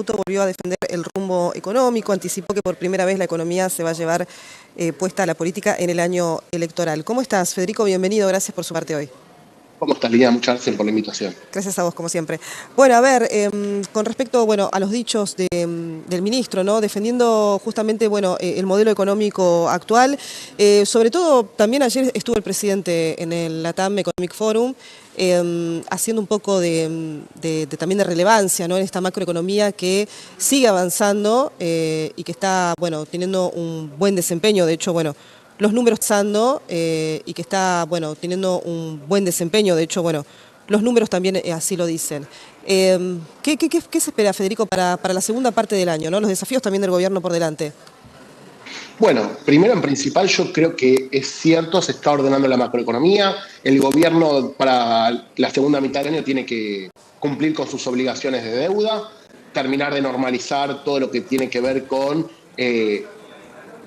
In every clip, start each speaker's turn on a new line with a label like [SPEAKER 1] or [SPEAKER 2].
[SPEAKER 1] minuto volvió a defender el rumbo económico, anticipó que por primera vez la economía se va a llevar puesta a la política en el año electoral. ¿Cómo estás, Federico? Bienvenido, gracias por su parte hoy.
[SPEAKER 2] ¿Cómo estás, Lina? Muchas gracias por la invitación.
[SPEAKER 1] Gracias a vos, como siempre. Bueno, a ver, con respecto a los dichos del ministro, ¿no? Defendiendo justamente el modelo económico actual, sobre todo también ayer estuvo el presidente en el LATAM Economic Forum, haciendo un poco también de relevancia, ¿no? En esta macroeconomía que sigue avanzando y que está teniendo un buen desempeño. De hecho, los números estando y que está teniendo un buen desempeño. De hecho, los números también así lo dicen. ¿Qué se espera, Federico, para la segunda parte del año, ¿no? Los desafíos también del gobierno por delante.
[SPEAKER 2] Bueno, primero en principal yo creo que es cierto, se está ordenando la macroeconomía. El gobierno para la segunda mitad del año tiene que cumplir con sus obligaciones de deuda, terminar de normalizar todo lo que tiene que ver con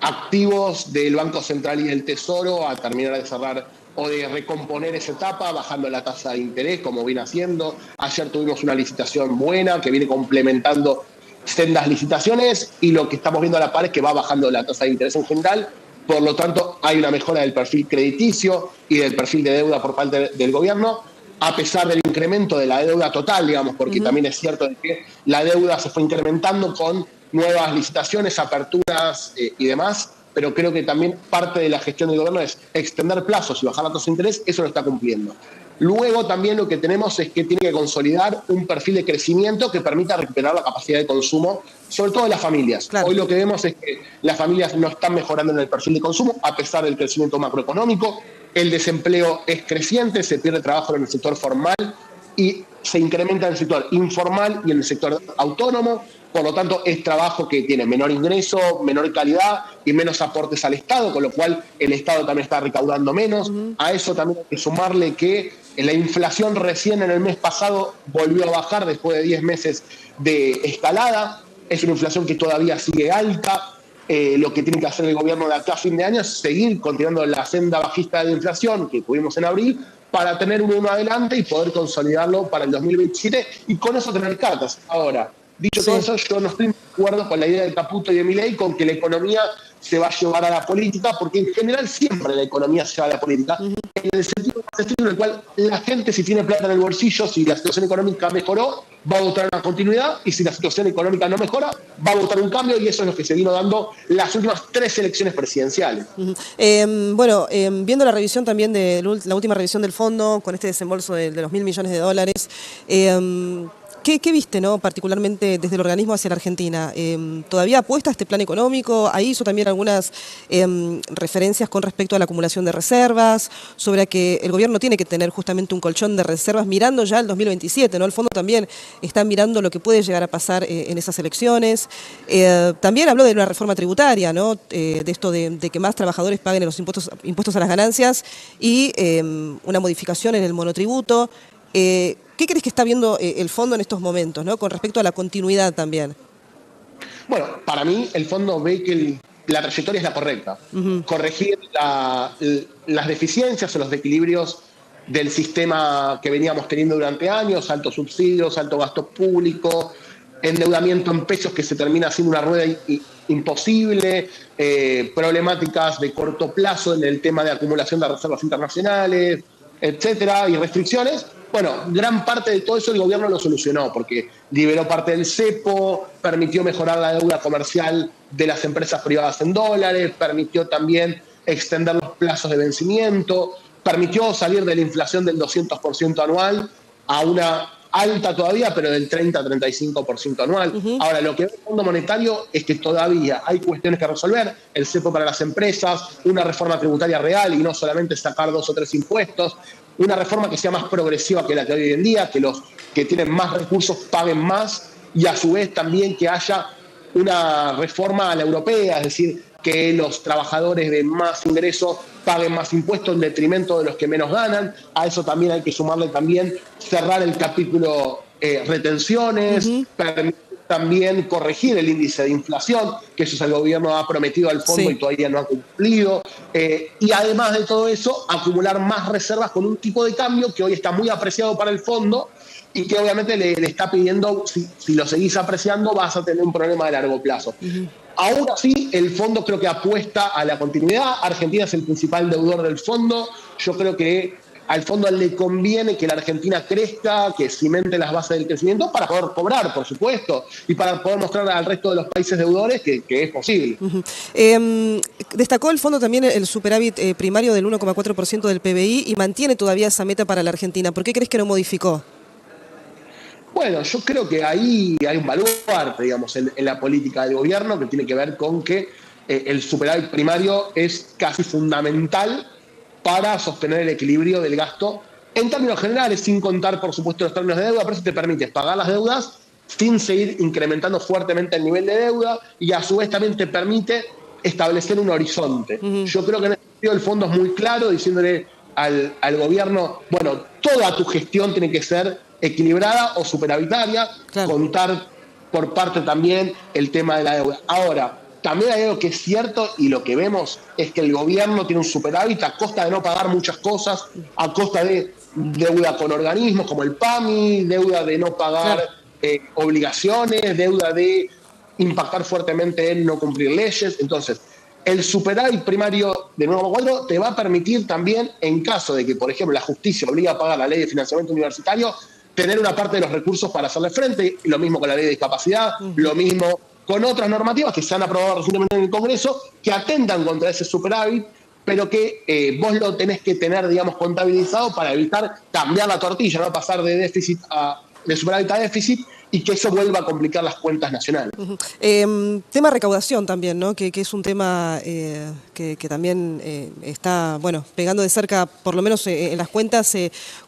[SPEAKER 2] activos del Banco Central y del Tesoro, a terminar de cerrar o de recomponer esa etapa, bajando la tasa de interés, como viene haciendo. Ayer tuvimos una licitación buena que viene complementando sendas licitaciones y lo que estamos viendo a la par es que va bajando la tasa de interés en general. Por lo tanto, hay una mejora del perfil crediticio y del perfil de deuda por parte del gobierno, a pesar del incremento de la deuda total, digamos, porque también es cierto que la deuda se fue incrementando con nuevas licitaciones, aperturas y demás, pero creo que también parte de la gestión del gobierno es extender plazos y bajar la tasa de interés, eso lo está cumpliendo. Luego también lo que tenemos es que tiene que consolidar un perfil de crecimiento que permita recuperar la capacidad de consumo, sobre todo de las familias. Claro. Hoy lo que vemos es que las familias no están mejorando en el perfil de consumo, a pesar del crecimiento macroeconómico. El desempleo es creciente, se pierde trabajo en el sector formal y se incrementa en el sector informal y en el sector autónomo. Por lo tanto, es trabajo que tiene menor ingreso, menor calidad y menos aportes al Estado, con lo cual el Estado también está recaudando menos. A eso también hay que sumarle que la inflación recién en el mes pasado volvió a bajar después de 10 meses de escalada. Es una inflación que todavía sigue alta. Lo que tiene que hacer el gobierno de acá a fin de año es seguir continuando la senda bajista de inflación que tuvimos en abril para tener uno adelante y poder consolidarlo para el 2027 y con eso tener cartas. Ahora, dicho todo eso, yo no estoy de acuerdo con la idea de Caputo y de Milei con que la economía se va a llevar a la política, porque en general siempre la economía se lleva a la política, en el sentido más estricto en el cual la gente, si tiene plata en el bolsillo, si la situación económica mejoró, va a votar una continuidad, y si la situación económica no mejora, va a votar un cambio, y eso es lo que se vino dando las últimas 3 elecciones presidenciales.
[SPEAKER 1] Viendo la revisión también de la última revisión del fondo, con este desembolso de los $1.000 millones, ¿Qué viste, ¿no? Particularmente desde el organismo hacia la Argentina? ¿Todavía apuesta a este plan económico? Ahí hizo también algunas referencias con respecto a la acumulación de reservas, sobre que el gobierno tiene que tener justamente un colchón de reservas mirando ya el 2027, ¿no? El fondo también está mirando lo que puede llegar a pasar en esas elecciones. También habló de una reforma tributaria, ¿no? De esto de que más trabajadores paguen los impuestos a las ganancias y una modificación en el monotributo. ¿Qué crees que está viendo el fondo en estos momentos, ¿no? Con respecto a la continuidad también?
[SPEAKER 2] Bueno, para mí el fondo ve que la trayectoria es la correcta. Corregir las deficiencias o los desequilibrios del sistema que veníamos teniendo durante años, altos subsidios, alto gasto público, endeudamiento en pesos que se termina haciendo una rueda imposible, problemáticas de corto plazo en el tema de acumulación de reservas internacionales, etcétera, y restricciones. Bueno, gran parte de todo eso el gobierno lo solucionó porque liberó parte del cepo, permitió mejorar la deuda comercial de las empresas privadas en dólares, permitió también extender los plazos de vencimiento, permitió salir de la inflación del 200% anual a una alta todavía, pero del 30-35% anual. Ahora, lo que ve el Fondo Monetario es que todavía hay cuestiones que resolver, el cepo para las empresas, una reforma tributaria real y no solamente sacar 2 o 3 impuestos, una reforma que sea más progresiva que la que hay hoy en día, que los que tienen más recursos paguen más y a su vez también que haya una reforma a la europea, es decir, que los trabajadores de más ingresos paguen más impuestos en detrimento de los que menos ganan. A eso también hay que sumarle también cerrar el capítulo retenciones, permitir también corregir el índice de inflación, que eso es el gobierno ha prometido al fondo y todavía no ha cumplido. Y además de todo eso, acumular más reservas con un tipo de cambio que hoy está muy apreciado para el fondo y que obviamente le está pidiendo, si lo seguís apreciando, vas a tener un problema de largo plazo. Aún así, el fondo creo que apuesta a la continuidad. Argentina es el principal deudor del fondo. Yo creo que al fondo le conviene que la Argentina crezca, que cimente las bases del crecimiento para poder cobrar, por supuesto, y para poder mostrar al resto de los países deudores que es posible.
[SPEAKER 1] Destacó el fondo también el superávit primario del 1,4% del PBI y mantiene todavía esa meta para la Argentina. ¿Por qué crees que no modificó?
[SPEAKER 2] Bueno, yo creo que ahí hay un baluarte, digamos, en la política del gobierno que tiene que ver con que el superávit primario es casi fundamental para sostener el equilibrio del gasto en términos generales, sin contar, por supuesto, los términos de deuda, pero eso te permite pagar las deudas sin seguir incrementando fuertemente el nivel de deuda y a su vez también te permite establecer un horizonte. Yo creo que en ese sentido el fondo es muy claro, diciéndole al gobierno, bueno, toda tu gestión tiene que ser equilibrada o superavitaria, contar por parte también el tema de la deuda. Ahora, también hay algo que es cierto y lo que vemos es que el gobierno tiene un superávit a costa de no pagar muchas cosas, a costa de deuda con organismos como el PAMI, deuda de no pagar obligaciones, deuda de impactar fuertemente en no cumplir leyes. Entonces, el superávit primario de 9,4 te va a permitir también, en caso de que, por ejemplo, la justicia obligue a pagar la ley de financiamiento universitario, tener una parte de los recursos para hacerle frente, lo mismo con la ley de discapacidad, lo mismo con otras normativas que se han aprobado recientemente en el Congreso, que atentan contra ese superávit, pero que vos lo tenés que tener, digamos, contabilizado para evitar cambiar la tortilla, no pasar de superávit a déficit, y que eso vuelva a complicar las cuentas nacionales.
[SPEAKER 1] Tema recaudación también, ¿no? Que es un tema que también está, bueno, pegando de cerca, por lo menos en las cuentas.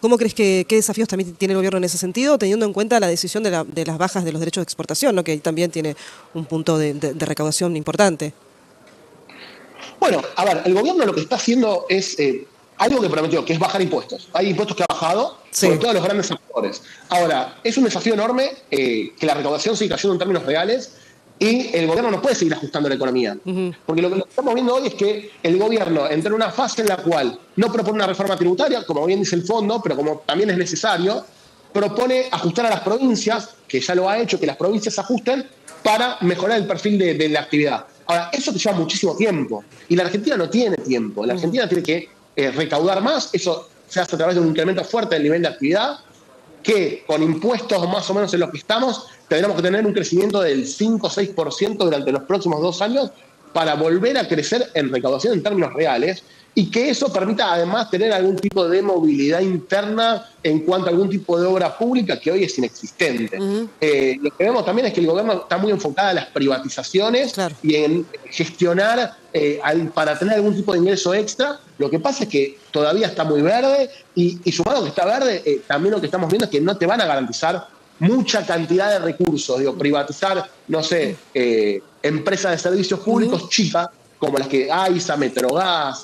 [SPEAKER 1] ¿Cómo crees qué desafíos también tiene el gobierno en ese sentido, teniendo en cuenta la decisión de las bajas de los derechos de exportación, ¿no? Que también tiene un punto de recaudación importante?
[SPEAKER 2] Bueno, a ver, el gobierno lo que está haciendo es algo que prometió, que es bajar impuestos. Hay impuestos que ha bajado, sobre todo a los grandes actores. Ahora, es un desafío enorme que la recaudación siga cayendo en términos reales y el gobierno no puede seguir ajustando la economía. Porque lo que estamos viendo hoy es que el gobierno entra en una fase en la cual no propone una reforma tributaria, como bien dice el fondo, pero como también es necesario, propone ajustar a las provincias, que ya lo ha hecho, que las provincias ajusten para mejorar el perfil de la actividad. Ahora, eso te lleva muchísimo tiempo y la Argentina no tiene tiempo. La Argentina tiene que recaudar más, eso se hace a través de un incremento fuerte del nivel de actividad, que con impuestos más o menos en los que estamos, tendremos que tener un crecimiento del 5 o 6% durante los próximos 2 años para volver a crecer en recaudación en términos reales y que eso permita además tener algún tipo de movilidad interna en cuanto a algún tipo de obra pública que hoy es inexistente. Lo que vemos también es que el gobierno está muy enfocado en las privatizaciones y en gestionar para tener algún tipo de ingreso extra. Lo que pasa es que todavía está muy verde y sumado a que está verde, también lo que estamos viendo es que no te van a garantizar mucha cantidad de recursos. Digo, privatizar, no sé, empresas de servicios públicos chicas, como las que AISA, Metrogas,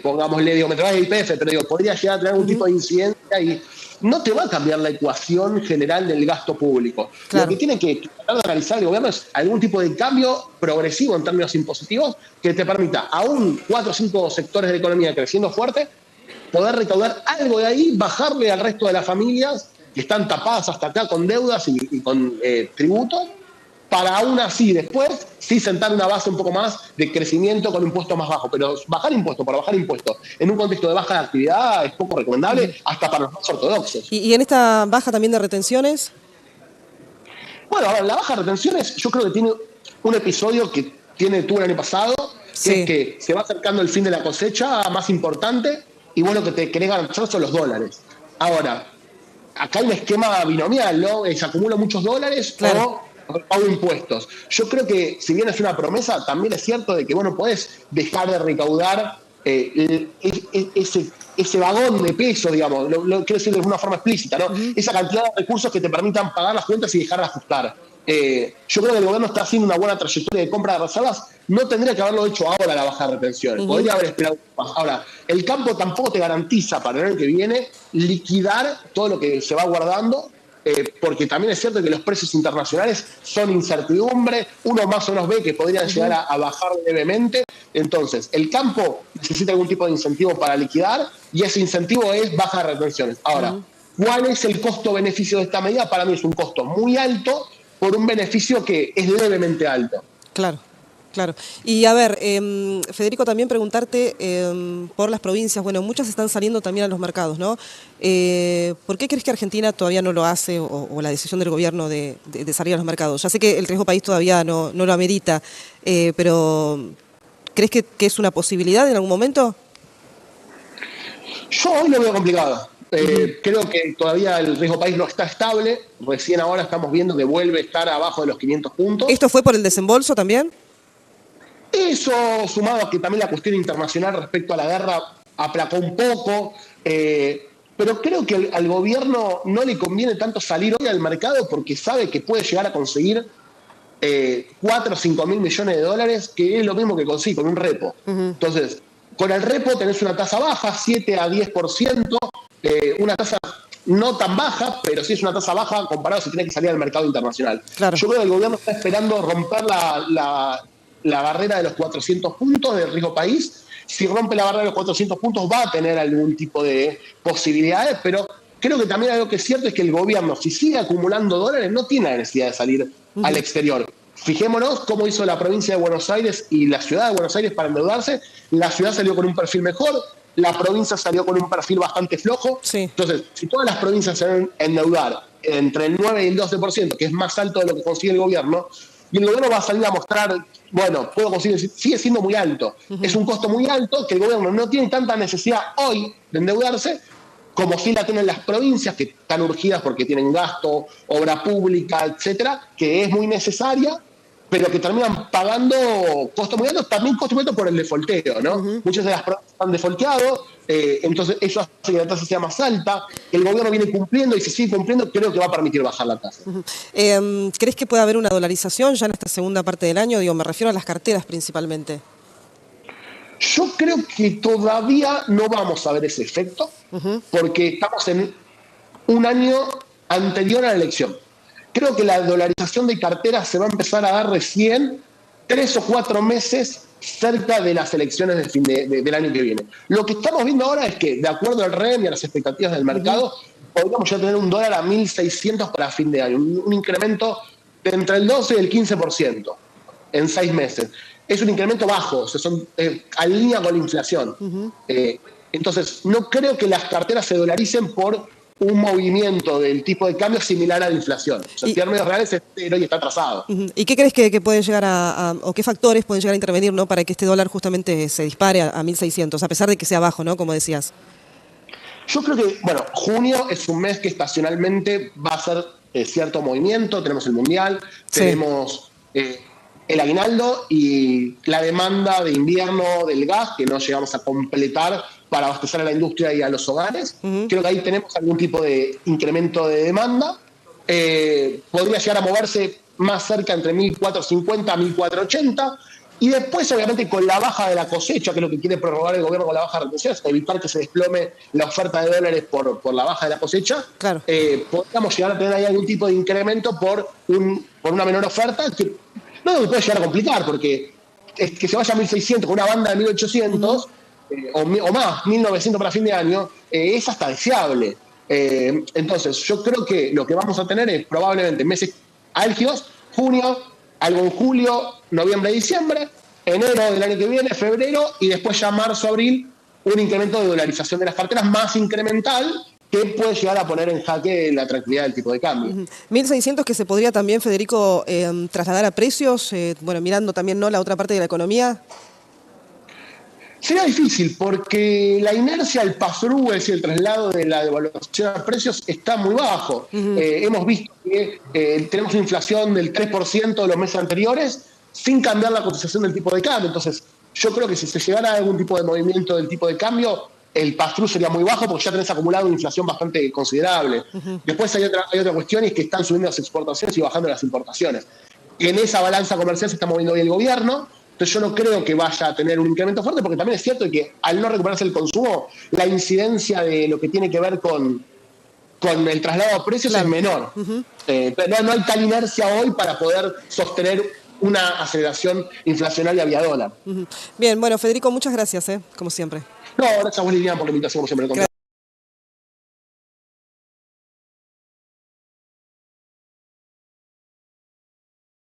[SPEAKER 2] pongámosle, digo, Metrogas y YPF, pero digo, podría llegar a tener algún tipo de incidencia y no te va a cambiar la ecuación general del gasto público. Lo que tiene que tratar de analizar el gobierno es algún tipo de cambio progresivo en términos impositivos que te permita, aún 4 o 5 sectores de economía creciendo fuerte, poder recaudar algo de ahí, bajarle al resto de las familias que están tapadas hasta acá con deudas y con tributos, para aún así después sí sentar una base un poco más de crecimiento con impuestos más bajos. Pero bajar impuestos por bajar impuestos en un contexto de baja de actividad es poco recomendable, hasta para los más ortodoxos.
[SPEAKER 1] ¿Y en esta baja también de retenciones?
[SPEAKER 2] Bueno, a ver, la baja de retenciones yo creo que tiene un episodio que tuvo el año pasado, que es que se va acercando el fin de la cosecha más importante y vos lo que te querés garantizar son los dólares. Ahora, acá hay un esquema binomial, ¿no? Se acumulan muchos dólares o pago impuestos. Yo creo que, si bien es una promesa, también es cierto de que vos no podés dejar de recaudar ese vagón de peso, digamos, lo quiero decir de una forma explícita, ¿no? Esa cantidad de recursos que te permitan pagar las cuentas y dejar de ajustar. Yo creo que el gobierno está haciendo una buena trayectoria de compra de reservas. No tendría que haberlo hecho ahora la baja de retenciones. Podría haber esperado más. Ahora, el campo tampoco te garantiza para el año que viene liquidar todo lo que se va guardando porque también es cierto que los precios internacionales son incertidumbre, uno más o menos ve que podrían llegar a bajar levemente, entonces el campo necesita algún tipo de incentivo para liquidar y ese incentivo es baja de retenciones. Ahora, ¿cuál es el costo-beneficio de esta medida? Para mí es un costo muy alto por un beneficio que es levemente alto.
[SPEAKER 1] Claro. Claro. Y a ver, Federico, también preguntarte por las provincias. Bueno, muchas están saliendo también a los mercados, ¿no? ¿Por qué crees que Argentina todavía no lo hace o la decisión del gobierno de salir a los mercados? Ya sé que el riesgo país todavía no lo amerita, pero ¿crees que es una posibilidad en algún momento?
[SPEAKER 2] Yo hoy lo veo complicado. Creo que todavía el riesgo país no está estable. Recién ahora estamos viendo que vuelve a estar abajo de los 500 puntos.
[SPEAKER 1] ¿Esto fue por el desembolso también?
[SPEAKER 2] Eso, sumado a que también la cuestión internacional respecto a la guerra aplacó un poco, pero creo que al gobierno no le conviene tanto salir hoy al mercado porque sabe que puede llegar a conseguir 4 o 5 mil millones de dólares, que es lo mismo que consigue con un repo. Entonces, con el repo tenés una tasa baja, 7 a 10%, una tasa no tan baja, pero sí es una tasa baja comparado si tiene que salir al mercado internacional.
[SPEAKER 1] Claro.
[SPEAKER 2] Yo creo que el gobierno está esperando romper la barrera de los 400 puntos del riesgo país. Si rompe la barrera de los 400 puntos va a tener algún tipo de posibilidades, pero creo que también algo que es cierto es que el gobierno, si sigue acumulando dólares, no tiene la necesidad de salir al exterior. Fijémonos cómo hizo la provincia de Buenos Aires y la ciudad de Buenos Aires para endeudarse. La ciudad salió con un perfil mejor, la provincia salió con un perfil bastante flojo.
[SPEAKER 1] Sí.
[SPEAKER 2] Entonces, si todas las provincias se van a endeudar entre el 9 y el 12%, que es más alto de lo que consigue el gobierno, y el gobierno va a salir a mostrar, bueno, puedo conseguir, sigue siendo muy alto. Es un costo muy alto que el gobierno no tiene tanta necesidad hoy de endeudarse como sí la tienen las provincias, que están urgidas porque tienen gasto, obra pública, etcétera, que es muy necesaria, pero que terminan pagando costos muy altos, también costos muy altos por el defolteo, ¿no? Muchas de las provincias están defolteados, entonces eso hace que la tasa sea más alta. El gobierno viene cumpliendo y si sigue cumpliendo, creo que va a permitir bajar la tasa.
[SPEAKER 1] ¿Crees que puede haber una dolarización ya en esta segunda parte del año? Digo, me refiero a las carteras principalmente.
[SPEAKER 2] Yo creo que todavía no vamos a ver ese efecto, porque estamos en un año anterior a la elección. Creo que la dolarización de carteras se va a empezar a dar recién 3 o 4 meses cerca de las elecciones del, del año que viene. Lo que estamos viendo ahora es que, de acuerdo al REM y a las expectativas del mercado, podríamos ya tener un dólar a 1.600 para fin de año, un incremento de entre el 12 y el 15% en 6 meses. Es un incremento bajo, o sea, alinea con la inflación. Entonces, no creo que las carteras se dolaricen por un movimiento del tipo de cambio similar a la inflación. O sea, en términos reales es cero y está atrasado.
[SPEAKER 1] ¿Y qué crees que puede llegar o qué factores pueden llegar a intervenir, ¿no?, para que este dólar justamente se dispare a 1.600, a pesar de que sea bajo, ¿no?, como decías?
[SPEAKER 2] Yo creo que, bueno, junio es un mes que estacionalmente va a ser cierto movimiento. Tenemos el Mundial, tenemos el aguinaldo y la demanda de invierno del gas, que no llegamos a completar para abastecer a la industria y a los hogares. Creo que ahí tenemos algún tipo de incremento de demanda. Podría llegar a moverse más cerca entre 1.450 a 1.480. Y después, obviamente, con la baja de la cosecha, que es lo que quiere prorrogar el gobierno con la baja de retenciones, evitar que se desplome la oferta de dólares por la baja de la cosecha,
[SPEAKER 1] claro,
[SPEAKER 2] podríamos llegar a tener ahí algún tipo de incremento por una menor oferta, que no puede llegar a complicar, porque es que se vaya a 1.600 con una banda de 1.800, o más, 1.900 para fin de año, es hasta deseable. Entonces, yo creo que lo que vamos a tener es probablemente meses álgidos, junio, algo en julio, noviembre, diciembre, enero del año que viene, febrero, y después ya marzo, abril, un incremento de dolarización de las carteras más incremental que puede llegar a poner en jaque la tranquilidad del tipo de cambio.
[SPEAKER 1] 1.600 que se podría también, Federico, trasladar a precios, bueno, mirando también, ¿no?, la otra parte de la economía.
[SPEAKER 2] Será difícil porque la inercia, el pass-through, es decir, el traslado de la devaluación a precios, está muy bajo. Hemos visto que tenemos una inflación del 3% de los meses anteriores sin cambiar la cotización del tipo de cambio. Entonces, yo creo que si se llegara a algún tipo de movimiento del tipo de cambio, el pass-through sería muy bajo porque ya tenés acumulado una inflación bastante considerable. Después hay otra cuestión, y es que están subiendo las exportaciones y bajando las importaciones. En esa balanza comercial se está moviendo hoy el gobierno. Entonces yo no creo que vaya a tener un incremento fuerte, porque también es cierto que al no recuperarse el consumo, la incidencia de lo que tiene que ver con con el traslado a precios
[SPEAKER 1] Claro.
[SPEAKER 2] es menor. Pero no hay tal inercia hoy para poder sostener una aceleración inflacionaria vía dólar.
[SPEAKER 1] Bien, bueno, Federico, muchas gracias, como siempre.
[SPEAKER 2] No, gracias a vos, Liliana, por la invitación, como siempre.